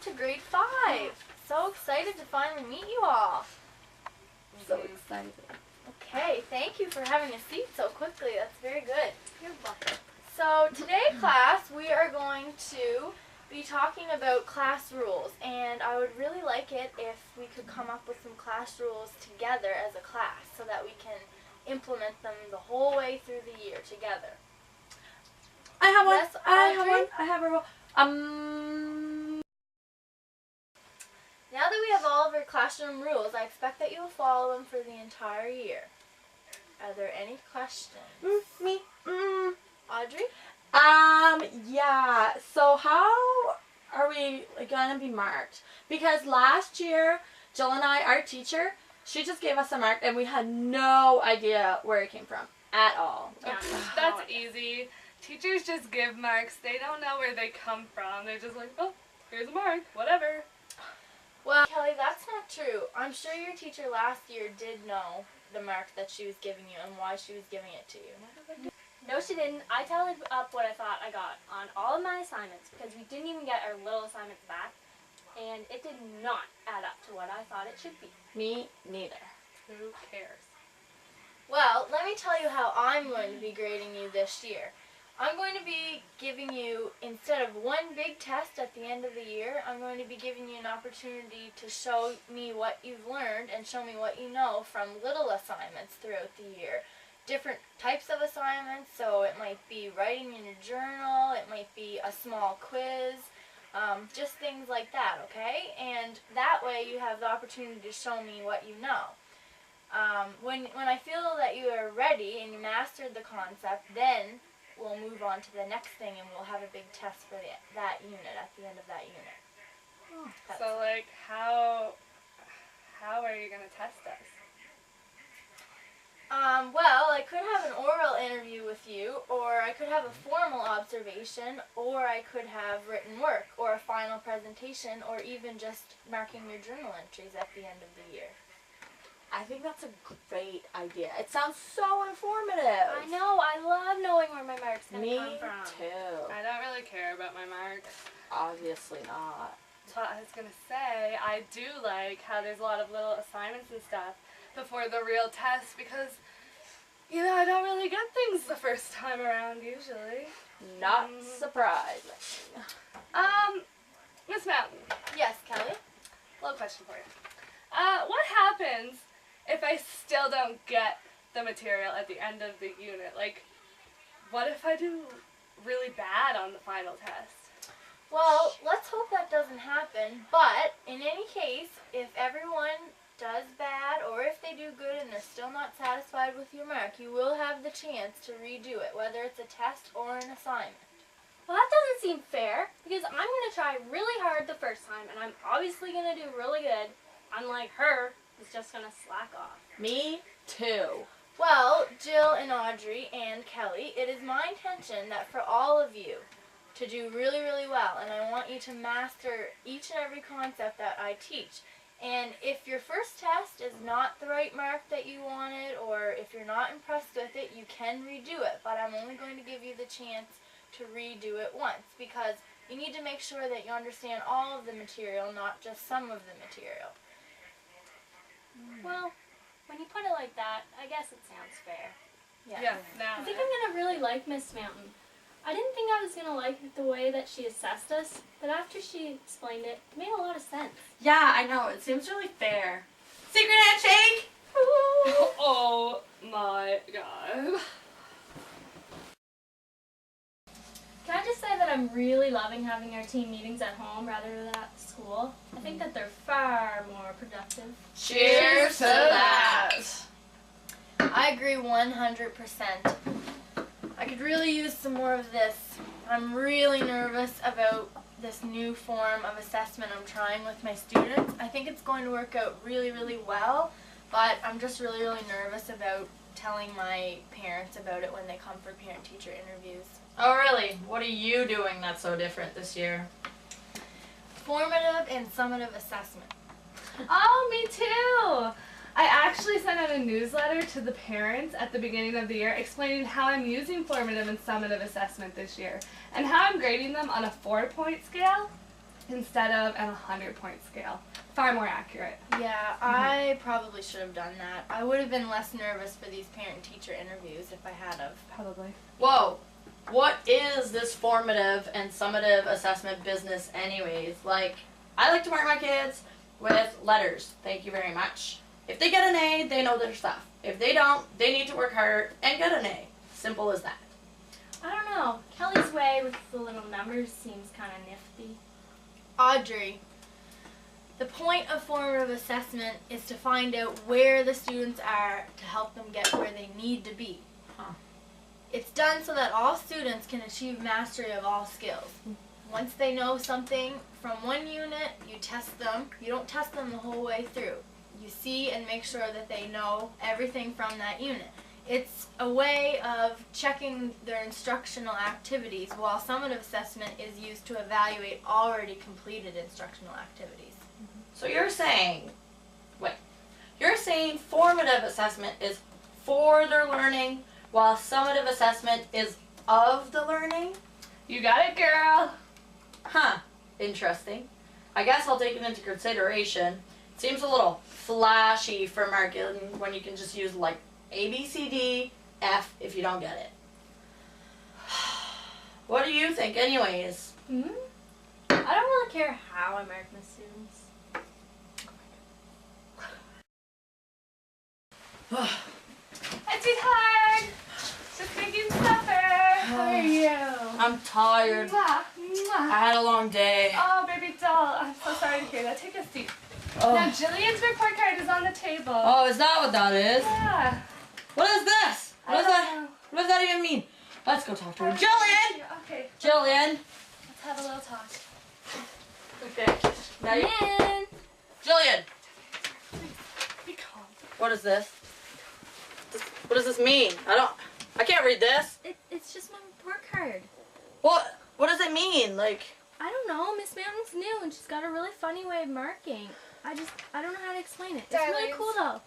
to grade 5. So excited to finally meet you all. So excited. Okay, thank you for having a seat so quickly. That's very good. You're welcome. So today, class, we are going to be talking about class rules, and I would really like it if we could come up with some class rules together as a class so that we can implement them the whole way through the year together. I have one. Yes, I have a rule. Now that we have all of our classroom rules, I expect that you will follow them for the entire year. Are there any questions? Me. Audrey? Yeah. So how are we gonna be marked? Because last year, Jill and I, our teacher, she just gave us a mark and we had no idea where it came from at all. Yeah, that's easy. Teachers just give marks. They don't know where they come from. They're just like, oh, here's a mark, whatever. Well, Kelly, that's not true. I'm sure your teacher last year did know the mark that she was giving you and why she was giving it to you. No, she didn't. I tallied up what I thought I got on all of my assignments because we didn't even get our little assignments back, and it did not add up to what I thought it should be. Me neither. Who cares? Well, let me tell you how I'm going to be grading you this year. I'm going to be giving you, instead of one big test at the end of the year, I'm going to be giving you an opportunity to show me what you've learned and show me what you know from little assignments throughout the year. Different types of assignments, so it might be writing in your journal, it might be a small quiz, just things like that, okay? And that way you have the opportunity to show me what you know. When I feel that you are ready and you mastered the concept, then we'll move on to the next thing and we'll have a big test for that unit at the end of that unit. So, like, how are you going to test us? Well, I could have an oral interview with you, or I could have a formal observation, or I could have written work, or a final presentation, or even just marking your journal entries at the end of the year. I think that's a great idea. It sounds so informative. I know. I love knowing where my marks going to come Me from. too. I don't really care about my marks. Obviously not. But I was going to say, I do like how there's a lot of little assignments and stuff before the real test because, you know, I don't really get things the first time around usually. Not surprising. Miss Mountain, Yes, Kelly? little question for you. What happens if I still don't get the material at the end of the unit? Like, what if I do really bad on the final test? Well, let's hope that doesn't happen, but in any case, if everyone does bad or if they do good and they're still not satisfied with your mark, you will have the chance to redo it, whether it's a test or an assignment. Well, that doesn't seem fair because I'm going to try really hard the first time, and I'm obviously going to do really good, unlike her, who's just going to slack off. Me too. Well, Jill and Audrey and Kelly, it is my intention that for all of you to do really, really well, and I want you to master each and every concept that I teach. And if your first test is not the right mark that you wanted, or if you're not impressed with it, you can redo it, but I'm only going to give you the chance to redo it once, because you need to make sure that you understand all of the material, not just some of the material. Well, when you put it like that, I guess it sounds fair. Yeah, now. I think I'm going to really like Miss Mountain. I didn't think I was going to like the way that she assessed us, but after she explained it, it made a lot of sense. Yeah, I know. It seems really fair. Secret handshake! Oh my god. Can I just say that I'm really loving having our team meetings at home rather than at school? I think that they're far more productive. Cheers to that! I agree 100%. I could really use some more of this. I'm really nervous about this new form of assessment I'm trying with my students. I think it's going to work out really, really well, but I'm just really, really nervous about telling my parents about it when they come for parent-teacher interviews. Oh really? What are you doing that's so different this year? Formative and summative assessment. Oh, me too! I actually sent out a newsletter to the parents at the beginning of the year explaining how I'm using formative and summative assessment this year and how I'm grading them on a 4-point scale. instead of an 100-point scale. Far more accurate. Yeah, I probably should have done that. I would have been less nervous for these parent-teacher interviews if I had of. Probably. Whoa. What is this formative and summative assessment business anyways? Like, I like to mark my kids with letters. Thank you very much. If they get an A, they know their stuff. If they don't, they need to work harder and get an A. Simple as that. I don't know. Kelly's way with the little numbers seems kind of nifty. Audrey, the point of formative assessment is to find out where the students are to help them get where they need to be. Huh. It's done so that all students can achieve mastery of all skills. Once they know something from one unit, you test them. You don't test them the whole way through. You see and make sure that they know everything from that unit. It's a way of checking their instructional activities, while summative assessment is used to evaluate already completed instructional activities. So you're saying formative assessment is for their learning, while summative assessment is of the learning? You got it, girl. Huh. Interesting. I guess I'll take it into consideration. Seems a little flashy for marking when you can just use like A, B, C, D, F if you don't get it. What do you think anyways? I don't really care how I mark my students. Hi, sweetheart. Just making supper. How are you? I'm tired. Mwah, I mwah. had a long day. Oh, baby doll. I'm so sorry to hear that. Take a seat. Oh. Now, Jillian's report card is on the table. Oh, is that what that is? Yeah. What is this? I don't know. What does that even mean? Let's go talk to her. Jillian! Okay, Jillian! let's have a little talk. Okay. Now you... And Jillian! Be calm. What is this? What does this mean? I can't read this. it's just my report card. What does it mean? Like, I don't know. Miss Mountain's new and she's got a really funny way of marking. I don't know how to explain it. It's really Darlings. cool though.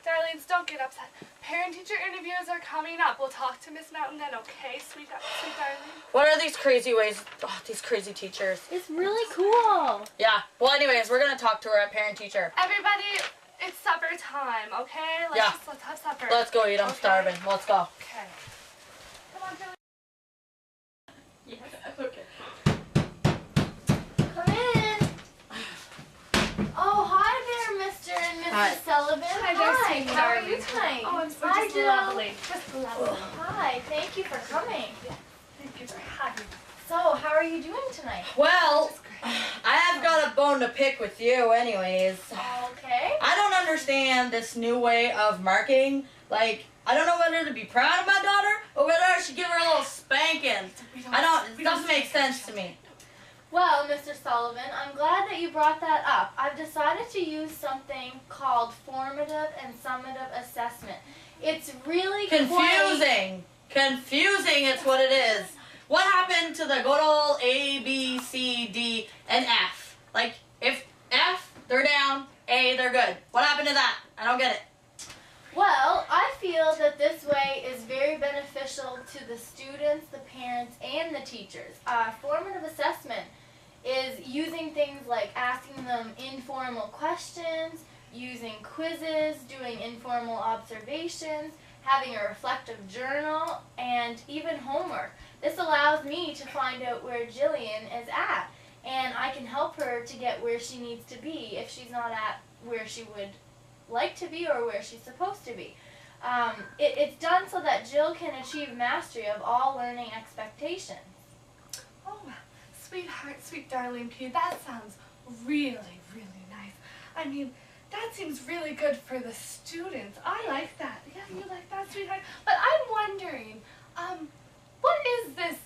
Darlings, don't get upset. Parent-teacher interviews are coming up. We'll talk to Miss Mountain then, okay, sweet darling? what are these crazy ways? Oh, these crazy teachers. It's really cool. Yeah. Well, anyways, we're gonna talk to her at parent teacher. Everybody, it's supper time, okay? Let's have supper. Let's go eat. I'm Okay. starving. Let's go. Okay. Come on, Jillian. Yeah. Okay. Come in. Oh, hi there, Mr. and Mrs. Hi. Sullivan. Hi there, sweet How are you darling. tonight? Oh, I'm so Hi, just Jill. lovely. Just lovely. Hi, thank you for coming. Thank you for having me. So, how are you doing tonight? Well, Just great. I have got a bone to pick with you, anyways. Okay. I don't understand this new way of marking. Like, I don't know whether to be proud of my daughter or whether I should give her a little spanking. It doesn't make sense to me. Well, Mr. Sullivan, I'm glad that you brought that up. I've decided to use something called formative and summative assessment. It's really Confusing. Confusing, it's what it is. What happened to the good old A, B, C, D, and F? Like, if F, they're down, A, they're good. What happened to that? I don't get it. Well, I feel that this way is very beneficial to the students, the parents, and the teachers. Formative assessment is using things like asking them informal questions, using quizzes, doing informal observations, having a reflective journal, and even homework. This allows me to find out where Jillian is at, and I can help her to get where she needs to be if she's not at where she would like to be or where she's supposed to be. It's done so that Jill can achieve mastery of all learning expectations. Oh, sweetheart, sweet darling P, that sounds really, really nice. I mean, that seems really good for the students. I like that. Yeah, you like that, sweetheart? But I'm wondering, what is this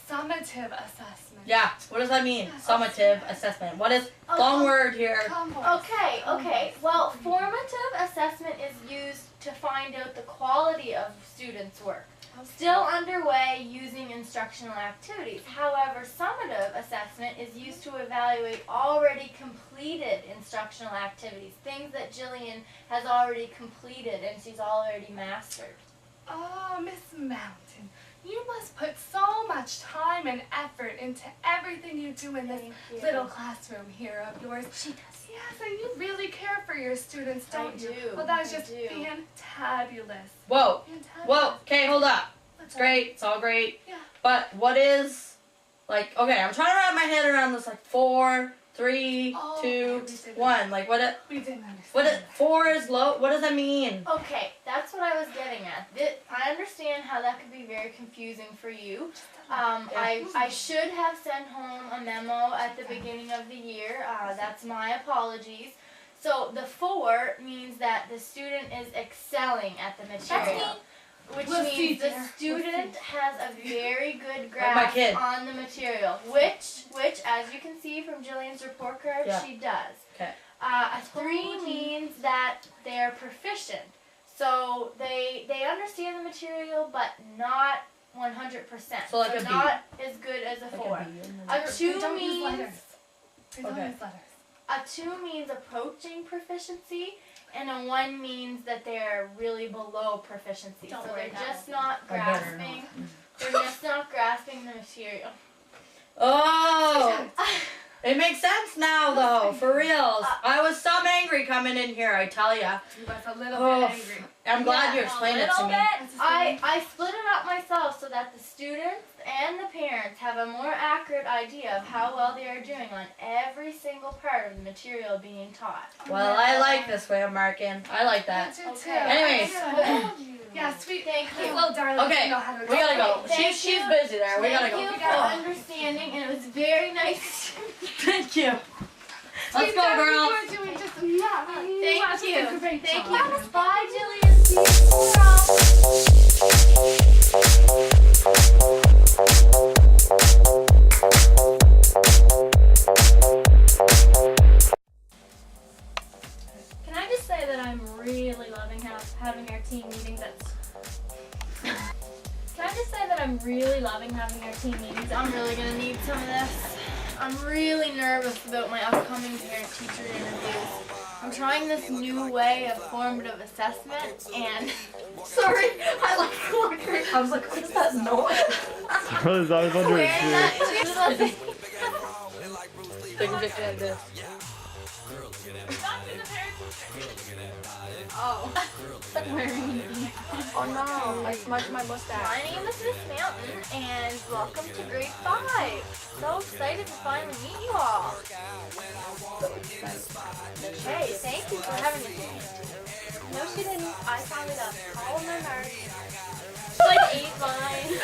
summative assessment? Yeah, what does that mean? Yeah, Summative assessment. What is long word here? Come on. Okay. Well, formative assessment is used to find out the quality of students' work. Still underway using instructional activities. However, summative assessment is used to evaluate already completed instructional activities, things that Jillian has already completed and she's already mastered. Oh, Miss Mountain, You must put so much time and effort into everything you do in this Thank you. little classroom here of yours. She does. Yes, and you really care for your students, don't you? do. Well, that is I just do. fantabulous. Whoa. Fantabulous. Whoa. Okay, hold up. What's It's great. It's all great. Yeah. But what is, like, okay, I'm trying to wrap my head around this, like, 4, 3, Oh, 2, we did 1. Like, what it, We didn't understand. what it, 4 is low. What does that mean? Okay, that's what I was getting at. I understand how that could be very confusing for you. I should have sent home a memo at the beginning of the year. That's my apologies. So the 4 means that the student is excelling at the material. Which We'll see, means the dear. student has a very good Like my grasp kid. on the material, which, as you can see from Jillian's report card, Yeah. she does. Okay. A 3 means that they're proficient. So they understand the material, but not 100%. So like a B. not as good as a 4. A 2 They don't use means letters. They don't Okay. use letters. a 2 means approaching proficiency, and a 1 means that they're really below proficiency. Don't so worry they're about just not I better grasping. They're just not grasping the material. Oh, it makes sense now, though. For reals. I was some angry coming in here, I tell ya. You was a little Oh, bit angry. I'm glad you Yeah, explained it to little me. bit. I split it up myself so that the students and the parents have a more accurate idea of how well they are doing on every single part of the material being taught. Well, I like this way of marking. I like that. I do too. Okay. Anyways. I told you. Yeah, sweet. Thank These you. little darlings Okay, know how to We gotta go. Thank She's you. busy there. We gotta Thank go. you for understanding, and it was very nice. Thank you. Let's Sweet go, darling, girls. You are doing just Thank just you. a great Thank job. you. Bye, Jillian. See you tomorrow. Can I just say that I'm really loving having our team meetings at Can I just say that I'm really loving having our team meetings I'm really gonna need some of this. I'm really nervous about my upcoming parent-teacher interviews. I'm trying this new way of formative assessment, and Sorry, I like I was like, what is that noise? I was wondering wearing too. that too. Big Vic did this. Oh. Oh no, I smudged my mustache. My name is Miss Mountain, and welcome to grade 5. So excited to finally meet you all. Hey, thank you for having me. No, she didn't. I counted up all of my marks. It's like 8 lines.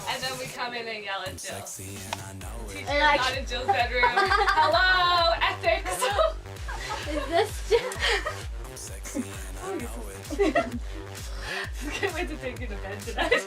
And then we come in and yell at Jill. Teacher's And I- not in Jill's bedroom. Hello, ethics. Is this just... Can't wait to take you to bed tonight.